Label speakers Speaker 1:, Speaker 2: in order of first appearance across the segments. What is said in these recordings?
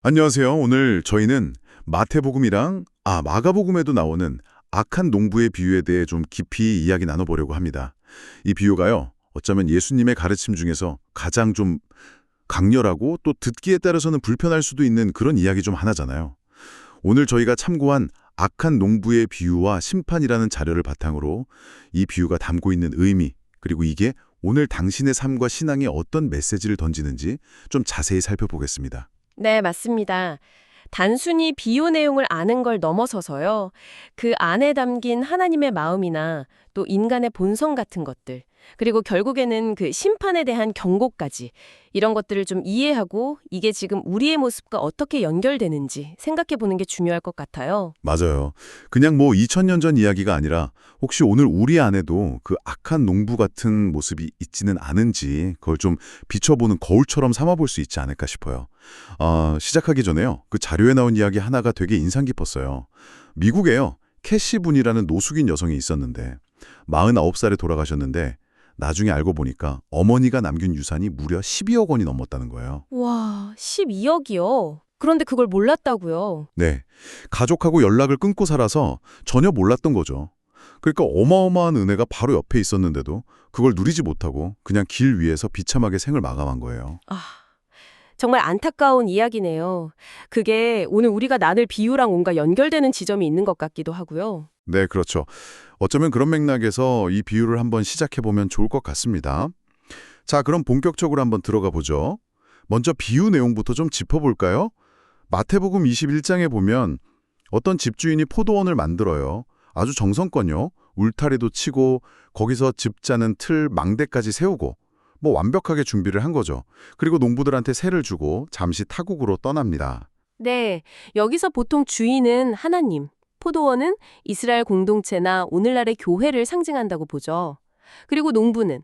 Speaker 1: 안녕하세요. 오늘 저희는 마태복음이랑 마가복음에도 나오는 악한 농부의 비유에 대해 좀 깊이 이야기 나눠보려고 합니다. 이 비유가요, 어쩌면 예수님의 가르침 중에서 가장 좀 강렬하고 또 듣기에 따라서는 불편할 수도 있는 그런 이야기 중 하나잖아요. 오늘 저희가 참고한 악한 농부의 비유와 심판이라는 자료를 바탕으로 이 비유가 담고 있는 의미, 그리고 이게 오늘 당신의 삶과 신앙에 어떤 메시지를 던지는지 좀 자세히 살펴보겠습니다.
Speaker 2: 네, 맞습니다. 단순히 비유 내용을 아는 걸 넘어서서요. 그 안에 담긴 하나님의 마음이나 또 인간의 본성 같은 것들, 그리고 결국에는 그 심판에 대한 경고까지 이런 것들을 좀 이해하고 이게 지금 우리의 모습과 어떻게 연결되는지 생각해 보는 게 중요할 것 같아요.
Speaker 1: 맞아요. 그냥 뭐 2000년 전 이야기가 아니라 혹시 오늘 우리 안에도 그 악한 농부 같은 모습이 있지는 않은지 그걸 좀 비춰보는 거울처럼 삼아볼 수 있지 않을까 싶어요. 시작하기 전에요. 그 자료에 나온 이야기 하나가 되게 인상 깊었어요. 미국에요. 캐시 분이라는 노숙인 여성이 있었는데 49살에 돌아가셨는데 나중에 알고 보니까 어머니가 남긴 유산이 무려 12억 원이 넘었다는 거예요.
Speaker 2: 와, 12억이요? 그런데 그걸 몰랐다고요?
Speaker 1: 네. 가족하고 연락을 끊고 살아서 전혀 몰랐던 거죠. 그러니까 어마어마한 은혜가 바로 옆에 있었는데도 그걸 누리지 못하고 그냥 길 위에서 비참하게 생을 마감한 거예요.
Speaker 2: 아, 정말 안타까운 이야기네요. 그게 오늘 우리가 나눌 비유랑 뭔가 연결되는 지점이 있는 것 같기도 하고요.
Speaker 1: 네, 그렇죠. 어쩌면 그런 맥락에서 이 비유를 한번 시작해보면 좋을 것 같습니다. 자, 그럼 본격적으로 한번 들어가 보죠. 먼저 비유 내용부터 좀 짚어볼까요? 마태복음 21장에 보면 어떤 집주인이 포도원을 만들어요. 아주 정성껏요. 울타리도 치고 거기서 집 짜는 틀, 망대까지 세우고 뭐 완벽하게 준비를 한 거죠. 그리고 농부들한테 세를 주고 잠시 타국으로 떠납니다.
Speaker 2: 네, 여기서 보통 주인은 하나님, 포도원은 이스라엘 공동체나 오늘날의 교회를 상징한다고 보죠. 그리고 농부는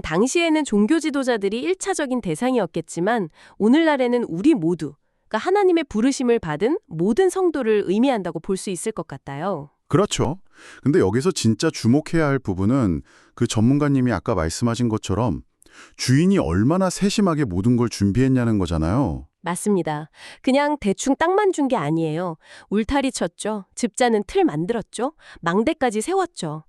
Speaker 2: 당시에는 종교 지도자들이 일차적인 대상이었겠지만 오늘날에는 우리 모두, 그러니까 하나님의 부르심을 받은 모든 성도를 의미한다고 볼 수 있을 것 같아요.
Speaker 1: 그렇죠. 근데 여기서 진짜 주목해야 할 부분은 그 전문가님이 아까 말씀하신 것처럼 주인이 얼마나 세심하게 모든 걸 준비했냐는 거잖아요.
Speaker 2: 맞습니다. 그냥 대충 땅만 준 게 아니에요. 울타리 쳤죠. 집 짜는 틀 만들었죠. 망대까지 세웠죠.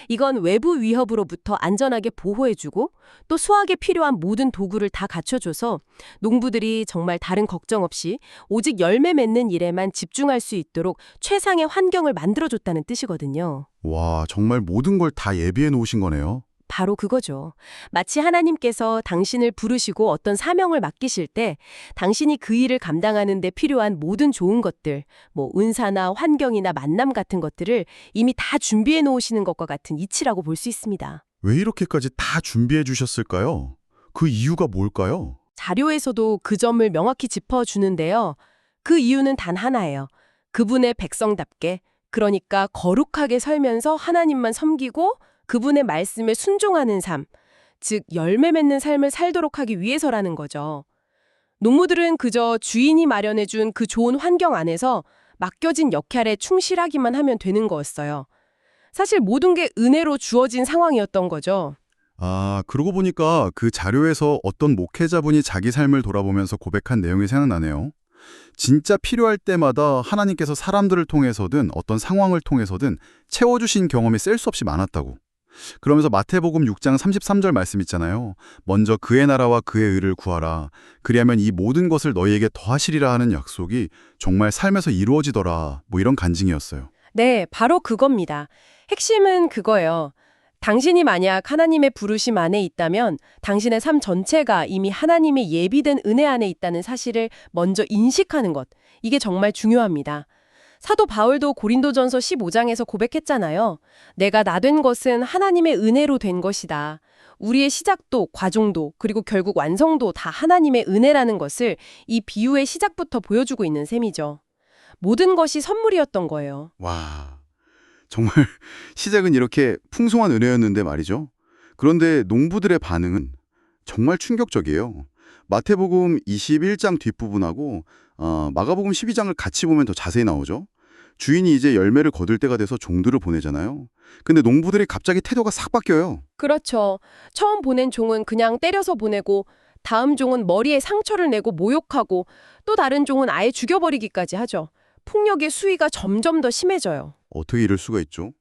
Speaker 2: 이건 외부 위협으로부터 안전하게 보호해주고 또 수확에 필요한 모든 도구를 다 갖춰줘서 농부들이 정말 다른 걱정 없이 오직 열매 맺는 일에만 집중할 수 있도록 최상의 환경을 만들어줬다는 뜻이거든요.
Speaker 1: 와, 정말 모든 걸 다 예비해 놓으신 거네요.
Speaker 2: 바로 그거죠. 마치 하나님께서 당신을 부르시고 어떤 사명을 맡기실 때 당신이 그 일을 감당하는 데 필요한 모든 좋은 것들, 뭐 은사나 환경이나 만남 같은 것들을 이미 다 준비해 놓으시는 것과 같은 이치라고 볼 수 있습니다.
Speaker 1: 왜 이렇게까지 다 준비해 주셨을까요? 그 이유가 뭘까요?
Speaker 2: 자료에서도 그 점을 명확히 짚어주는데요. 그 이유는 단 하나예요. 그분의 백성답게, 그러니까 거룩하게 살면서 하나님만 섬기고 그분의 말씀에 순종하는 삶, 즉 열매 맺는 삶을 살도록 하기 위해서라는 거죠. 농부들은 그저 주인이 마련해준 그 좋은 환경 안에서 맡겨진 역할에 충실하기만 하면 되는 거였어요. 사실 모든 게 은혜로 주어진 상황이었던 거죠.
Speaker 1: 그러고 보니까 그 자료에서 어떤 목회자분이 자기 삶을 돌아보면서 고백한 내용이 생각나네요. 진짜 필요할 때마다 하나님께서 사람들을 통해서든 어떤 상황을 통해서든 채워주신 경험이 셀 수 없이 많았다고. 그러면서 마태복음 6장 33절 말씀 있잖아요. 먼저 그의 나라와 그의 의를 구하라. 그리하면 이 모든 것을 너희에게 더하시리라 하는 약속이 정말 삶에서 이루어지더라. 뭐 이런 간증이었어요.
Speaker 2: 네, 바로 그겁니다. 핵심은 그거예요. 당신이 만약 하나님의 부르심 안에 있다면 당신의 삶 전체가 이미 하나님의 예비된 은혜 안에 있다는 사실을 먼저 인식하는 것. 이게 정말 중요합니다. 사도 바울도 고린도전서 15장에서 고백했잖아요. 내가 나 된 것은 하나님의 은혜로 된 것이다. 우리의 시작도 과정도 그리고 결국 완성도 다 하나님의 은혜라는 것을 이 비유의 시작부터 보여주고 있는 셈이죠. 모든 것이 선물이었던 거예요.
Speaker 1: 와, 정말 시작은 이렇게 풍성한 은혜였는데 말이죠. 그런데 농부들의 반응은 정말 충격적이에요. 마태복음 21장 뒷부분하고 마가복음 12장을 같이 보면 더 자세히 나오죠. 주인이 이제 열매를 거둘 때가 돼서 종들을 보내잖아요. 근데 농부들이 갑자기 태도가 싹 바뀌어요.
Speaker 2: 그렇죠. 처음 보낸 종은 그냥 때려서 보내고 다음 종은 머리에 상처를 내고 모욕하고 또 다른 종은 아예 죽여버리기까지 하죠. 폭력의 수위가 점점 더 심해져요.
Speaker 3: 어떻게 이럴 수가 있죠?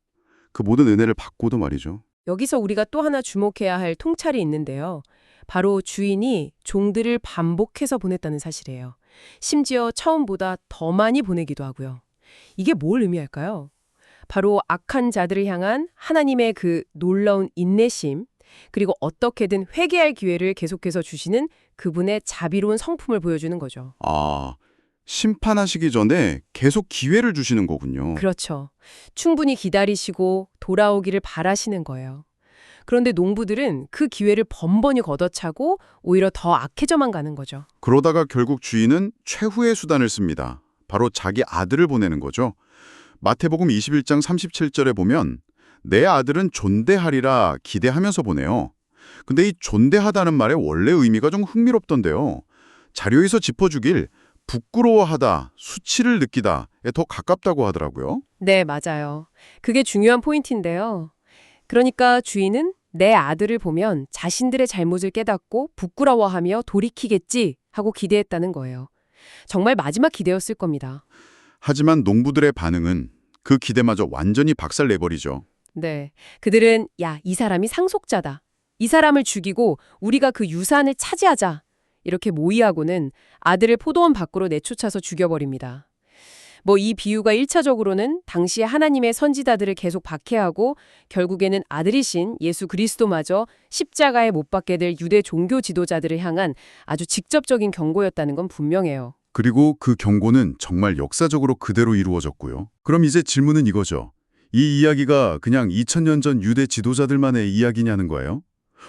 Speaker 3: 그 모든 은혜를 받고도 말이죠.
Speaker 2: 여기서 우리가 또 하나 주목해야 할 통찰이 있는데요. 바로 주인이 종들을 반복해서 보냈다는 사실이에요. 심지어 처음보다 더 많이 보내기도 하고요. 이게 뭘 의미할까요? 바로 악한 자들을 향한 하나님의 그 놀라운 인내심, 그리고 어떻게든 회개할 기회를 계속해서 주시는 그분의 자비로운 성품을 보여주는 거죠.
Speaker 3: 아, 심판하시기 전에 계속 기회를 주시는 거군요.
Speaker 2: 그렇죠. 충분히 기다리시고 돌아오기를 바라시는 거예요. 그런데 농부들은 그 기회를 번번이 걷어차고 오히려 더 악해져만 가는 거죠.
Speaker 3: 그러다가 결국 주인은 최후의 수단을 씁니다. 바로 자기 아들을 보내는 거죠. 마태복음 21장 37절에 보면 내 아들은 존대하리라 기대하면서 보내요. 근데 이 존대하다는 말의 원래 의미가 좀 흥미롭던데요. 자료에서 짚어주길 부끄러워하다, 수치를 느끼다에 더 가깝다고 하더라고요.
Speaker 2: 네, 맞아요. 그게 중요한 포인트인데요. 그러니까 주인은 내 아들을 보면 자신들의 잘못을 깨닫고 부끄러워하며 돌이키겠지 하고 기대했다는 거예요. 정말 마지막 기대였을 겁니다.
Speaker 3: 하지만 농부들의 반응은 그 기대마저 완전히 박살내버리죠.
Speaker 2: 네, 그들은 야, 이 사람이 상속자다. 이 사람을 죽이고 우리가 그 유산을 차지하자. 이렇게 모의하고는 아들을 포도원 밖으로 내쫓아서 죽여버립니다. 이 비유가 1차적으로는 당시에 하나님의 선지자들을 계속 박해하고 결국에는 아들이신 예수 그리스도마저 십자가에 못 박게 될 유대 종교 지도자들을 향한 아주 직접적인 경고였다는 건 분명해요.
Speaker 1: 그리고 그 경고는 정말 역사적으로 그대로 이루어졌고요. 그럼 이제 질문은 이거죠. 이 이야기가 그냥 2000년 전 유대 지도자들만의 이야기냐는 거예요?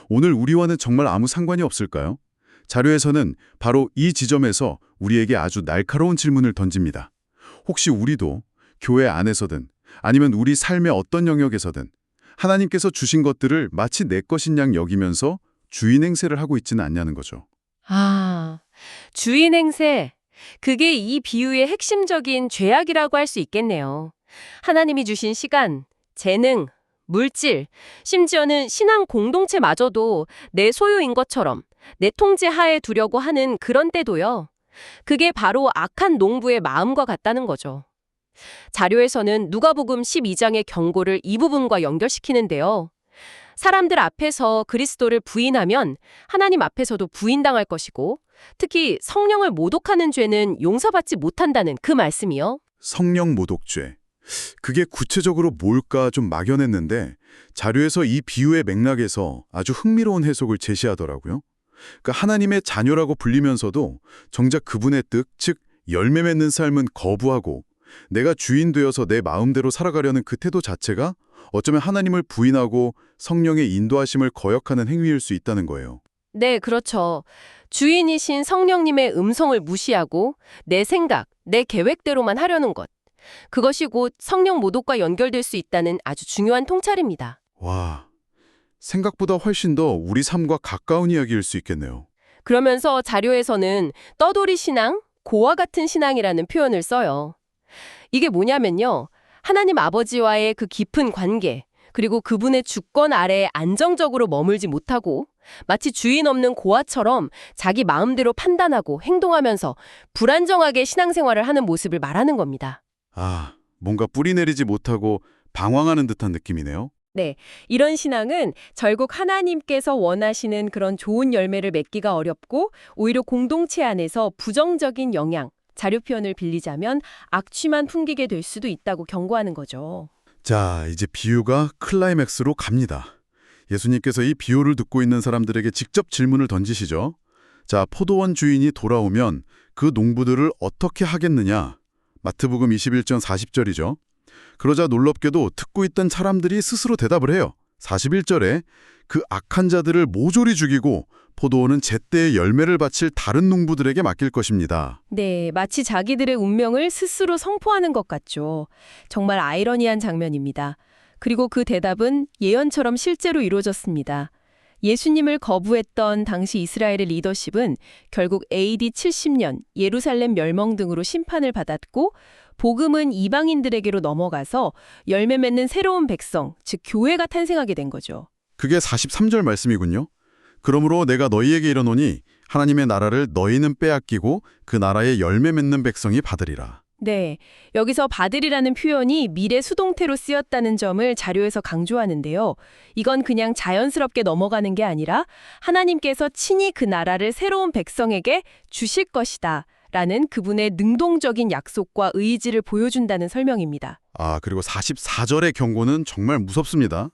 Speaker 1: 오늘 우리와는 정말 아무 상관이 없을까요? 자료에서는 바로 이 지점에서 우리에게 아주 날카로운 질문을 던집니다. 혹시 우리도 교회 안에서든 아니면 우리 삶의 어떤 영역에서든 하나님께서 주신 것들을 마치 내 것인 양 여기면서 주인 행세를 하고 있지는 않냐는 거죠.
Speaker 2: 아, 주인 행세. 그게 이 비유의 핵심적인 죄악이라고 할 수 있겠네요. 하나님이 주신 시간, 재능, 물질, 심지어는 신앙 공동체마저도 내 소유인 것처럼 내 통제 하에 두려고 하는 그런 때도요. 그게 바로 악한 농부의 마음과 같다는 거죠. 자료에서는 누가복음 12장의 경고를 이 부분과 연결시키는데요. 사람들 앞에서 그리스도를 부인하면 하나님 앞에서도 부인당할 것이고 특히 성령을 모독하는 죄는 용서받지 못한다는 그 말씀이요.
Speaker 1: 성령 모독죄. 그게 구체적으로 뭘까 좀 막연했는데 자료에서 이 비유의 맥락에서 아주 흥미로운 해석을 제시하더라고요. 그러니까 하나님의 자녀라고 불리면서도 정작 그분의 뜻, 즉 열매 맺는 삶은 거부하고 내가 주인 되어서 내 마음대로 살아가려는 그 태도 자체가 어쩌면 하나님을 부인하고 성령의 인도하심을 거역하는 행위일 수 있다는 거예요.
Speaker 2: 네, 그렇죠. 주인이신 성령님의 음성을 무시하고 내 생각, 내 계획대로만 하려는 것. 그것이 곧 성령 모독과 연결될 수 있다는 아주 중요한 통찰입니다.
Speaker 1: 와, 생각보다 훨씬 더 우리 삶과 가까운 이야기일 수 있겠네요.
Speaker 2: 그러면서 자료에서는 떠돌이 신앙, 고와 같은 신앙이라는 표현을 써요. 이게 뭐냐면요. 하나님 아버지와의 그 깊은 관계, 그리고 그분의 주권 아래에 안정적으로 머물지 못하고 마치 주인 없는 고아처럼 자기 마음대로 판단하고 행동하면서 불안정하게 신앙생활을 하는 모습을 말하는 겁니다.
Speaker 1: 아, 뭔가 뿌리 내리지 못하고 방황하는 듯한 느낌이네요.
Speaker 2: 네, 이런 신앙은 결국 하나님께서 원하시는 그런 좋은 열매를 맺기가 어렵고 오히려 공동체 안에서 부정적인 영향, 자료 표현을 빌리자면 악취만 풍기게 될 수도 있다고 경고하는 거죠.
Speaker 1: 자, 이제 비유가 클라이맥스로 갑니다. 예수님께서 이 비유를 듣고 있는 사람들에게 직접 질문을 던지시죠. 자, 포도원 주인이 돌아오면 그 농부들을 어떻게 하겠느냐? 마태복음 21장 40절이죠. 그러자 놀랍게도 듣고 있던 사람들이 스스로 대답을 해요. 41절에 그 악한 자들을 모조리 죽이고 포도원은 제때의 열매를 바칠 다른 농부들에게 맡길 것입니다.
Speaker 2: 네, 마치 자기들의 운명을 스스로 선포하는 것 같죠. 정말 아이러니한 장면입니다. 그리고 그 대답은 예언처럼 실제로 이루어졌습니다. 예수님을 거부했던 당시 이스라엘의 리더십은 결국 AD 70년 예루살렘 멸망 등으로 심판을 받았고 복음은 이방인들에게로 넘어가서 열매 맺는 새로운 백성, 즉 교회가 탄생하게 된 거죠.
Speaker 1: 그게 43절 말씀이군요. 그러므로 내가 너희에게 이르노니
Speaker 3: 하나님의 나라를 너희는 빼앗기고 그 나라의 열매 맺는 백성이 받으리라.
Speaker 2: 네, 여기서 받으리라는 표현이 미래 수동태로 쓰였다는 점을 자료에서 강조하는데요. 이건 그냥 자연스럽게 넘어가는 게 아니라 하나님께서 친히 그 나라를 새로운 백성에게 주실 것이다 라는 그분의 능동적인 약속과 의지를 보여준다는 설명입니다.
Speaker 3: 그리고 44절의 경고는 정말 무섭습니다.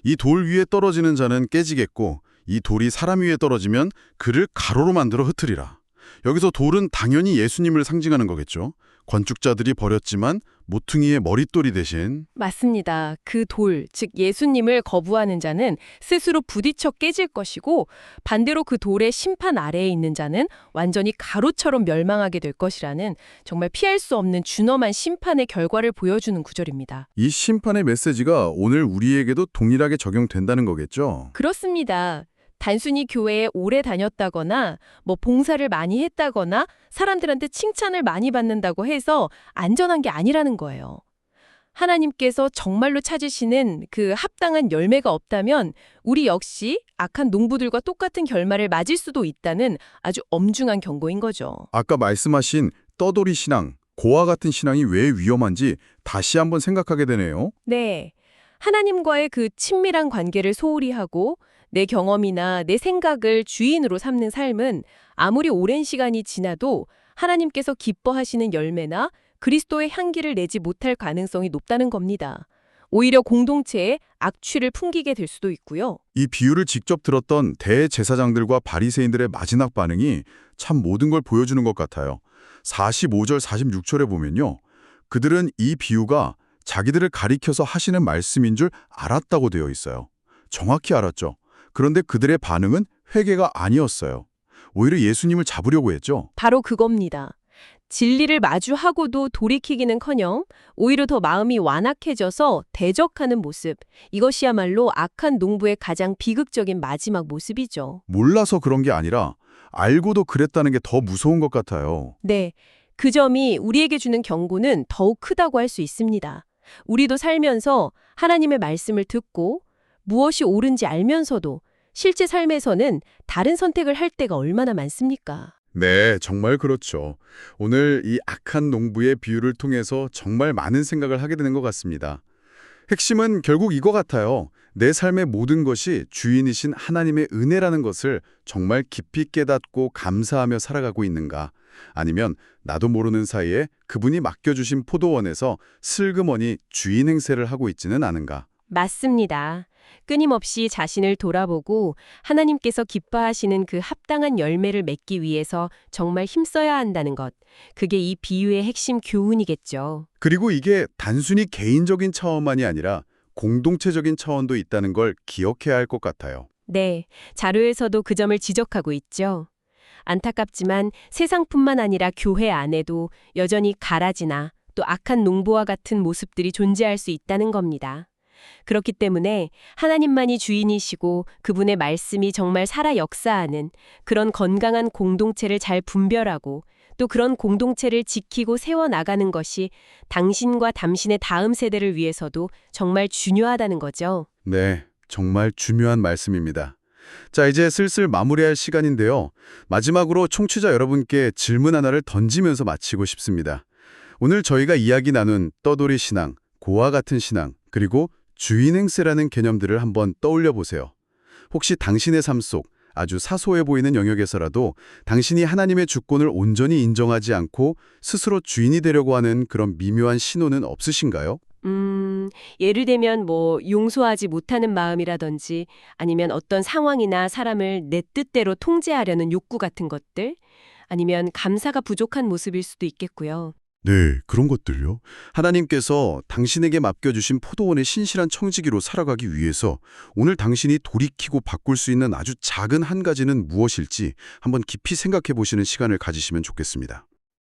Speaker 3: 이 돌 위에 떨어지는 자는 깨지겠고 이 돌이 사람 위에 떨어지면 그를 가로로 만들어 흩으리라. 여기서 돌은 당연히 예수님을 상징하는 거겠죠. 건축자들이 버렸지만 모퉁이의 머릿돌이 대신
Speaker 2: 맞습니다. 그 돌, 즉 예수님을 거부하는 자는 스스로 부딪혀 깨질 것이고 반대로 그 돌의 심판 아래에 있는 자는 완전히 가루처럼 멸망하게 될 것이라는 정말 피할 수 없는 준엄한 심판의 결과를 보여주는 구절입니다.
Speaker 3: 이 심판의 메시지가 오늘 우리에게도 동일하게 적용된다는 거겠죠.
Speaker 2: 그렇습니다. 단순히 교회에 오래 다녔다거나 봉사를 많이 했다거나 사람들한테 칭찬을 많이 받는다고 해서 안전한 게 아니라는 거예요. 하나님께서 정말로 찾으시는 그 합당한 열매가 없다면 우리 역시 악한 농부들과 똑같은 결말을 맞을 수도 있다는 아주 엄중한 경고인 거죠.
Speaker 3: 아까 말씀하신 떠돌이 신앙, 고와 같은 신앙이 왜 위험한지 다시 한번 생각하게 되네요.
Speaker 2: 네. 하나님과의 그 친밀한 관계를 소홀히 하고 내 경험이나 내 생각을 주인으로 삼는 삶은 아무리 오랜 시간이 지나도 하나님께서 기뻐하시는 열매나 그리스도의 향기를 내지 못할 가능성이 높다는 겁니다. 오히려 공동체에 악취를 풍기게 될 수도 있고요.
Speaker 3: 이 비유를 직접 들었던 대제사장들과 바리새인들의 마지막 반응이 참 모든 걸 보여주는 것 같아요. 45절, 46절에 보면요. 그들은 이 비유가 자기들을 가리켜서 하시는 말씀인 줄 알았다고 되어 있어요. 정확히 알았죠. 그런데 그들의 반응은 회개가 아니었어요. 오히려 예수님을 잡으려고 했죠.
Speaker 2: 바로 그겁니다. 진리를 마주하고도 돌이키기는커녕 오히려 더 마음이 완악해져서 대적하는 모습. 이것이야말로 악한 농부의 가장 비극적인 마지막 모습이죠.
Speaker 3: 몰라서 그런 게 아니라 알고도 그랬다는 게 더 무서운 것 같아요.
Speaker 2: 네, 그 점이 우리에게 주는 경고는 더욱 크다고 할 수 있습니다. 우리도 살면서 하나님의 말씀을 듣고 무엇이 옳은지 알면서도 실제 삶에서는 다른 선택을 할 때가 얼마나 많습니까?
Speaker 3: 네, 정말 그렇죠. 오늘 이 악한 농부의 비유를 통해서 정말 많은 생각을 하게 되는 것 같습니다. 핵심은 결국 이거 같아요. 내 삶의 모든 것이 주인이신 하나님의 은혜라는 것을 정말 깊이 깨닫고 감사하며 살아가고 있는가? 아니면 나도 모르는 사이에 그분이 맡겨주신 포도원에서 슬그머니 주인 행세를 하고 있지는 않은가?
Speaker 2: 맞습니다. 끊임없이 자신을 돌아보고 하나님께서 기뻐하시는 그 합당한 열매를 맺기 위해서 정말 힘써야 한다는 것. 그게 이 비유의 핵심 교훈이겠죠.
Speaker 3: 그리고 이게 단순히 개인적인 차원만이 아니라 공동체적인 차원도 있다는 걸 기억해야 할 것 같아요.
Speaker 2: 네, 자료에서도 그 점을 지적하고 있죠. 안타깝지만 세상뿐만 아니라 교회 안에도 여전히 가라지나 또 악한 농부와 같은 모습들이 존재할 수 있다는 겁니다. 그렇기 때문에 하나님만이 주인이시고 그분의 말씀이 정말 살아 역사하는 그런 건강한 공동체를 잘 분별하고 또 그런 공동체를 지키고 세워나가는 것이 당신과 당신의 다음 세대를 위해서도 정말 중요하다는 거죠.
Speaker 3: 네, 정말 중요한 말씀입니다. 자, 이제 슬슬 마무리할 시간인데요. 마지막으로 청취자 여러분께 질문 하나를 던지면서 마치고 싶습니다. 오늘 저희가 이야기 나눈 떠돌이 신앙, 고와 같은 신앙, 그리고 주인 행세라는 개념들을 한번 떠올려 보세요. 혹시 당신의 삶 속 아주 사소해 보이는 영역에서라도 당신이 하나님의 주권을 온전히 인정하지 않고 스스로 주인이 되려고 하는 그런 미묘한 신호는 없으신가요?
Speaker 2: 예를 들면 용서하지 못하는 마음이라든지 아니면 어떤 상황이나 사람을 내 뜻대로 통제하려는 욕구 같은 것들 아니면 감사가 부족한 모습일 수도 있겠고요.
Speaker 3: 네, 그런 것들요. 하나님께서 당신에게 맡겨주신 포도원의 신실한 청지기로 살아가기 위해서 오늘 당신이 돌이키고 바꿀 수 있는 아주 작은 한 가지는 무엇일지 한번 깊이 생각해 보시는 시간을 가지시면 좋겠습니다.